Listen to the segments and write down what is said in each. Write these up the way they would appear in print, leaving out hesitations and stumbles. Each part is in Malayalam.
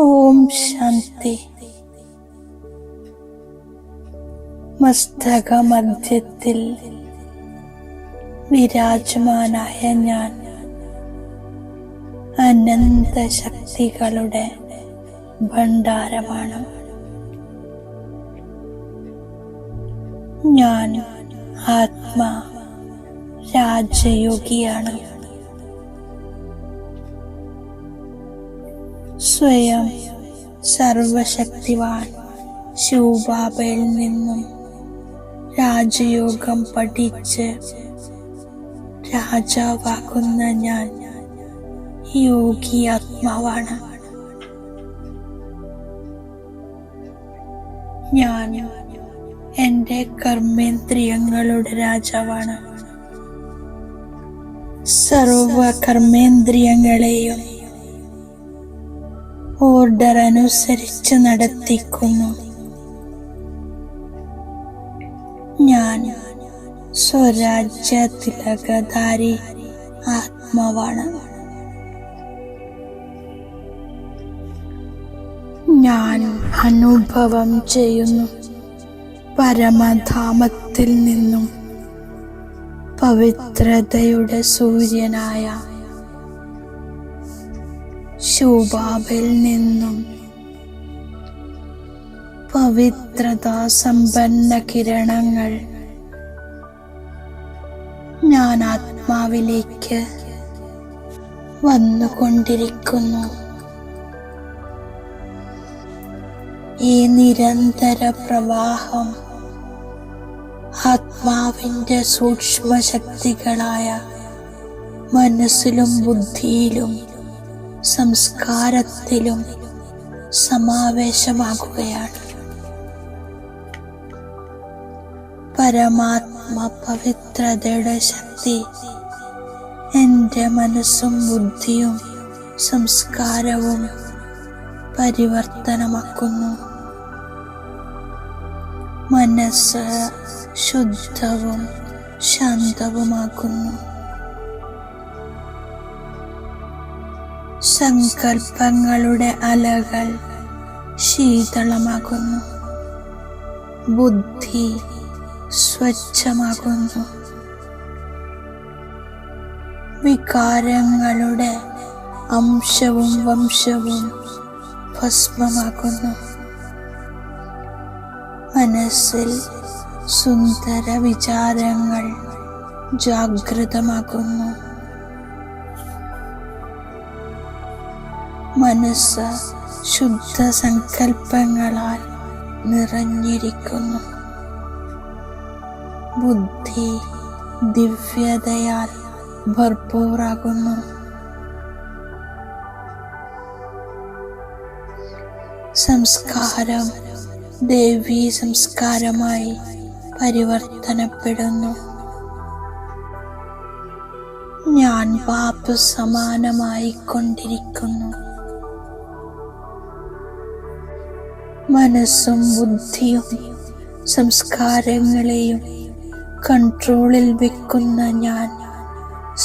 ഓം ശാന്തി. മസ്തകമധ്യത്തിൽ വിരാജമാനായ ഞാൻ അനന്ത ശക്തികളുടെ ഭണ്ഡാരമാണ്. ഞാൻ ആത്മാ രാജയോഗിയാണ്. സ്വയം സർവശക്തിവാൻ ശിവബാബയിൽ നിന്നും രാജയോഗം പഠിച്ച് രാജാവാകുന്ന ഞാൻ യോഗി ആത്മാവാണ്. ഞാൻ എൻ്റെ കർമ്മേന്ദ്രിയങ്ങളുടെ രാജാവാണ്. സർവ കർമ്മേന്ദ്രിയങ്ങളെയും ഓർഡർ അനുസരിച്ച് നടത്തിക്കുന്നു. ഞാൻ സ്വരാജ്യ തിലകധാരി ആത്മാവാണ്. ഞാൻ അനുഭവം ചെയ്യുന്നു. പരമധാമത്തിൽ നിന്നും പവിത്രതയുടെ സൂര്യനായ ശിവബാബയിൽ നിന്നും പവിത്രതാ സമ്പന്ന കിരണങ്ങൾ ഞാൻ ആത്മാവിലേക്ക് വന്നുകൊണ്ടിരിക്കുന്നു. ഈ നിരന്തര പ്രവാഹം ആത്മാവിൻ്റെ സൂക്ഷ്മശക്തികളായ മനസ്സിലും ബുദ്ധിയിലും സംസ്കാരത്തിലും സമാവേശമാകുകയാണ്. പരമാത്മ പവിത്രതയുടെ ശക്തി എൻ്റെ മനസ്സും ബുദ്ധിയും സംസ്കാരവും പരിവർത്തനമാക്കുന്നു. മനസ്സ് ശുദ്ധവും ശാന്തവുമാക്കുന്നു. സങ്കൽപ്പങ്ങളുടെ അലകൾ ശീതളമാകുന്നു. ബുദ്ധി സ്വച്ഛമാകുന്നു. വികാരങ്ങളുടെ അംശവും വംശവും ഭസ്മമാകുന്നു. മനസ്സിൽ സുന്ദര വിചാരങ്ങൾ ജാഗൃതമാകുന്നു. മനസ്സ് ശുദ്ധ സങ്കൽപ്പങ്ങളാൽ നിറഞ്ഞിരിക്കുന്നു. ബുദ്ധി ദിവ്യതയാൽ ഭർപൂറാകുന്നു. സംസ്കാരം ദേവീ സംസ്കാരമായി പരിവർത്തനപ്പെടുന്നു. ഞാൻ ബാപ്പ് സമാനമായി കൊണ്ടിരിക്കുന്നു. മനസ്സും ബുദ്ധിയും സംസ്കാരങ്ങളെയും കൺട്രോളിൽ വെക്കുന്ന ഞാൻ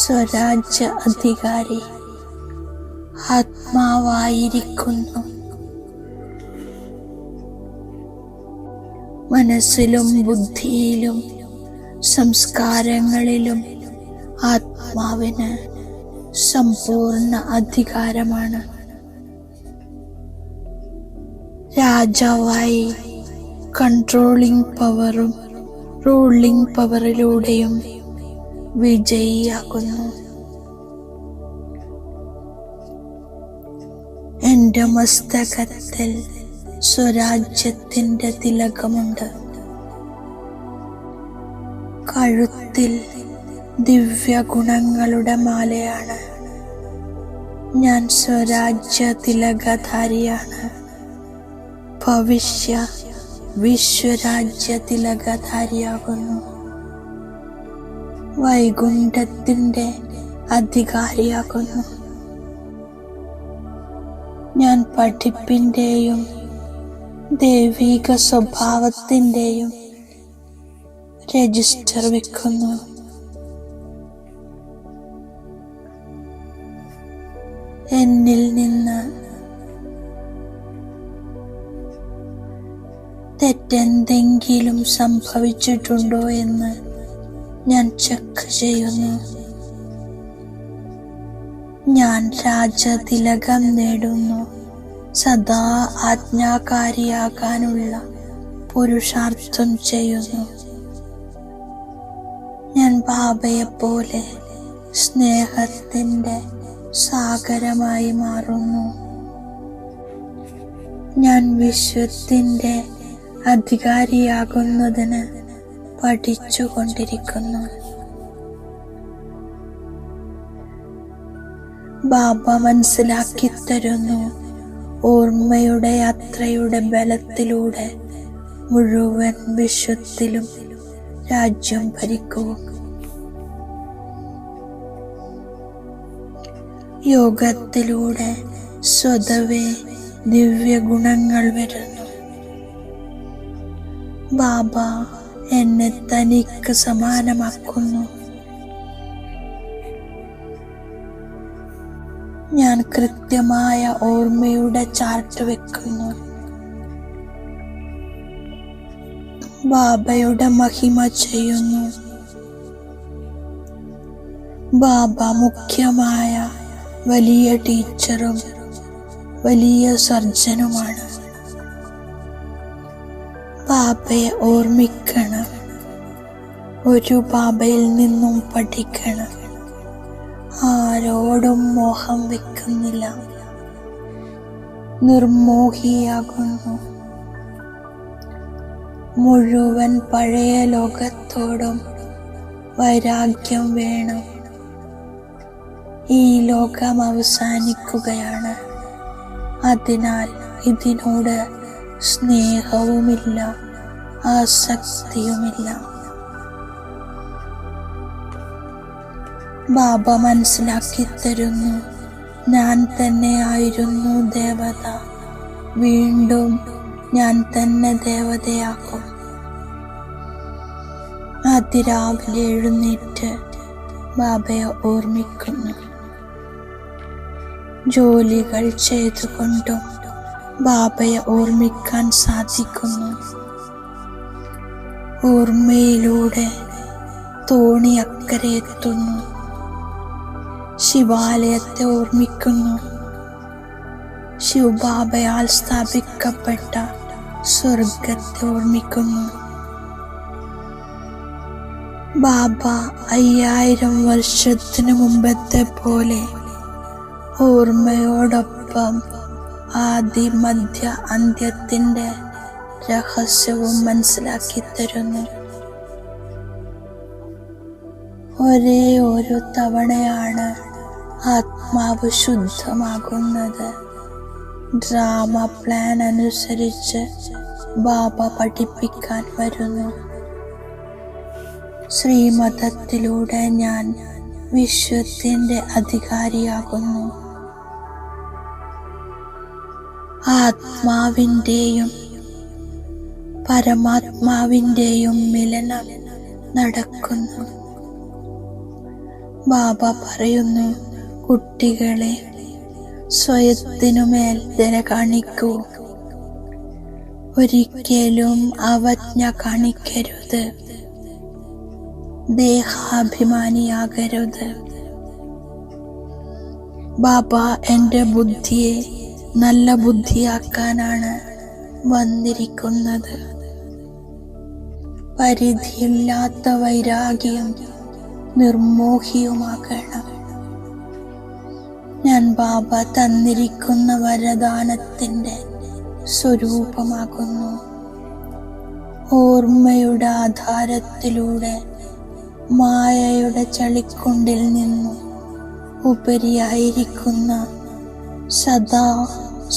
സ്വരാജ്യ അധികാരി ആത്മാവായിരിക്കുന്നു. മനസ്സിലും ബുദ്ധിയിലും സംസ്കാരങ്ങളിലും ആത്മാവിന് സമ്പൂർണ്ണ അധികാരമാണ്. രാജാവായി കൺട്രോളിംഗ് പവറും റൂളിംഗ് പവറിലൂടെയും വിജയിയാകുന്നു. എൻ്റെ മസ്തകത്തിൽ സ്വരാജ്യത്തിൻ്റെ തിലകമുണ്ട്. കഴുത്തിൽ ദിവ്യ ഗുണങ്ങളുടെ മാലയാണ്. ഞാൻ സ്വരാജ്യ തിലകധാരിയാണ്. ഭവിഷ്യ വിശ്വരാജ്യ തിലകധാരിയാകുന്നു. വൈകുണ്ഠത്തിൻ്റെ അധികാരിയാകുന്നു. ഞാൻ പഠിപ്പിൻ്റെയും ദൈവിക സ്വഭാവത്തിൻ്റെയും രജിസ്റ്റർ വെക്കുന്നു. എന്നിൽ നിന്ന് തെറ്റെന്തെങ്കിലും സംഭവിച്ചിട്ടുണ്ടോ എന്ന് ഞാൻ ചെക്ക് ചെയ്യുന്നു. ഞാൻ രാജതിലകം നേടുന്നു. സദാ ആജ്ഞാകാരിയാകാനുള്ള പുരുഷാർത്ഥം ചെയ്യുന്നു. ഞാൻ ബാബയെപ്പോലെ സ്നേഹത്തിൻ്റെ സാഗരമായി മാറുന്നു. ഞാൻ വിശ്വത്തിൻ്റെ അധികാരിയാകുന്നതിന് പഠിച്ചുകൊണ്ടിരിക്കുന്നു. ബാബ മനസ്സിലാക്കി തരുന്നു, ഓർമ്മയുടെ യാത്രയുടെ ബലത്തിലൂടെ മുഴുവൻ വിശ്വത്തിലും രാജ്യം ഭരിക്കൂ. യോഗത്തിലൂടെ സ്വതവേ ദിവ്യ ഗുണങ്ങൾ വരുന്നു. ബാബ എന്നെ തനിക്ക് സമാനമാക്കുന്നു. ഞാൻ കൃത്യമായ ഓർമ്മയുടെ ചാർട്ട് വെക്കുന്നു. ബാബയുടെ മഹിമ ചെയ്യുന്നു. ബാബ മുഖ്യമായ വലിയ ടീച്ചറും വലിയ സർജനുമാണ്. ബാബയെ ഓർമ്മിക്കണം. ഒരു ബാബയിൽ നിന്നും പഠിക്കണം. ആരോടും മോഹം വെക്കുന്നില്ല. നിർമോഹിയാകുന്നു. മുഴുവൻ പഴയ ലോകത്തോടും വൈരാഗ്യം വേണം. ഈ ലോകം അവസാനിക്കുകയാണ്. അതിനാൽ ഇതിനോട് സ്നേഹവുമില്ല, ആസക്തിയുമില്ല. ബാബ മനസ്സിലാക്കി തരുന്നു, ഞാൻ തന്നെ ആയിരുന്നു ദേവത. വീണ്ടും ഞാൻ തന്നെ ദേവതയാക്കും. അതിരാവിലെ എഴുന്നേറ്റ് ബാബയെ ഓർമ്മിക്കുന്നു. ജോലികൾ ചെയ്തുകൊണ്ടും ബാബയെ ഓർമ്മിക്കാൻ സാധിക്കുന്നു. ഓർമ്മയിലൂടെ തോണി അക്കരെ എത്തുന്നു. ശിവാലയത്തെ ഓർമ്മിക്കുന്നു. ശിവബാബയാൽ സ്ഥാപിക്കപ്പെട്ട സ്വർഗത്തെ ഓർമ്മിക്കുന്നു. ബാബ 5000 വർഷത്തിനു മുമ്പത്തെ പോലെ ഓർമ്മയോടൊപ്പം ആദി മധ്യ അന്ത്യത്തിൻ്റെ രഹസ്യവും മനസ്സിലാക്കി തരുന്നു. ഒരേ ഒരു തവണയാണ് ആത്മാവ് ശുദ്ധമാകുന്നത്. ഡ്രാമ പ്ലാൻ അനുസരിച്ച് ബാബ പഠിപ്പിക്കാൻ വരുന്നു. ശ്രീമതത്തിലൂടെ ഞാൻ വിശ്വത്തിൻ്റെ അധികാരിയാകുന്നു. ആത്മാവിൻ്റെയും പരമാത്മാവിൻ്റെയും മിലനം നടക്കുന്നു. ബാബ പറയുന്നു, കുട്ടികളെ, സ്വയത്തിനുമേൽ ദയ കാണിക്കൂ. ഒരിക്കലും അവജ്ഞ കാണിക്കരുത്. ദേഹാഭിമാനിയാകരുത്. ബാബ എൻ്റെ ബുദ്ധിയെ നല്ല ബുദ്ധിയാക്കാനാണ് വന്നിരിക്കുന്നത്. പരിധിയില്ലാത്ത വൈരാഗ്യം നിർമോഹിയുമാകണം. ഞാൻ ബാബ തന്നിരിക്കുന്ന വരദാനത്തിൻ്റെ സ്വരൂപമാകുന്നു. ഓർമ്മയുടെ ആധാരത്തിലൂടെ മായയുടെ ചളിക്കുണ്ടിൽ നിന്നും ഉപരിയായിരിക്കുന്ന സദാ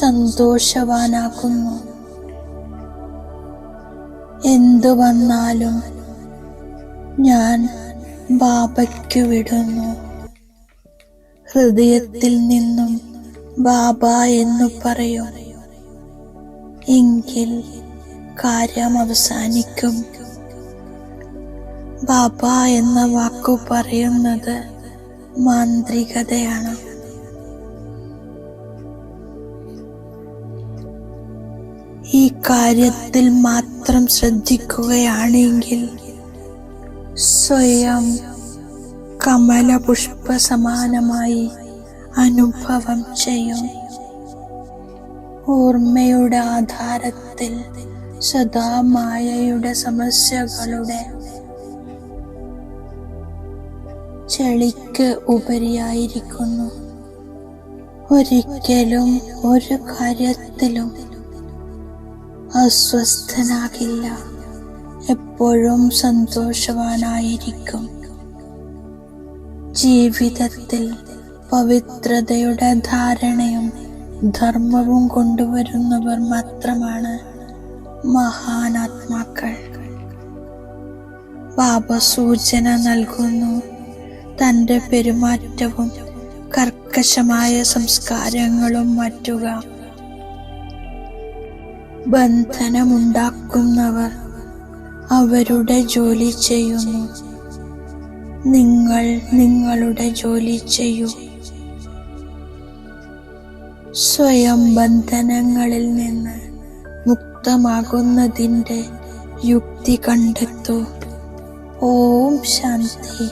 സന്തോഷവാനാക്കുന്നു. എന്തു വന്നാലും ഞാൻ ബാബയ്ക്കു വിടുന്നു. ഹൃദയത്തിൽ നിന്നും ബാബ എന്നു പറയും. എങ്കിൽ കാര്യം അവസാനിക്കും. ബാബ എന്ന വാക്കു പറയുന്നത് മാന്ത്രികതയാണ്. ഈ കാര്യത്തിൽ മാത്രം ശ്രദ്ധിക്കുകയാണെങ്കിൽ സ്വയം കമലപുഷ്പ സമാനമായി അനുഭവം ചെയ്യും. ഓർമ്മയുടെ ആധാരത്തിൽ സദാ മായയുടെ സമസ്യകളുടെ ചെളിക്ക് ഉപരിയായിരിക്കുന്നു. ഒരിക്കലും ഒരു കാര്യത്തിലും അസ്വസ്ഥനാകില്ല. എപ്പോഴും സന്തോഷവാനായിരിക്കും. ജീവിതത്തിൽ പവിത്രതയുടെ ധാരണയും ധർമ്മവും കൊണ്ടുവരുന്നവർ മാത്രമാണ് മഹാനാത്മാക്കൾ. ബാബ സൂചന നൽകുന്നു, തൻ്റെ പെരുമാറ്റവും കർക്കശമായ സംസ്കാരങ്ങളും മാറ്റുക. ബന്ധനമുണ്ടാക്കുന്നവർ അവരുടെ ജോലി ചെയ്യുന്നു. നിങ്ങൾ നിങ്ങളുടെ ജോലി ചെയ്യൂ. സ്വയം ബന്ധനങ്ങളിൽ നിന്ന് മുക്തമാകുന്നതിൻ്റെ യുക്തി കണ്ടെത്തൂ. ഓം ശാന്തി.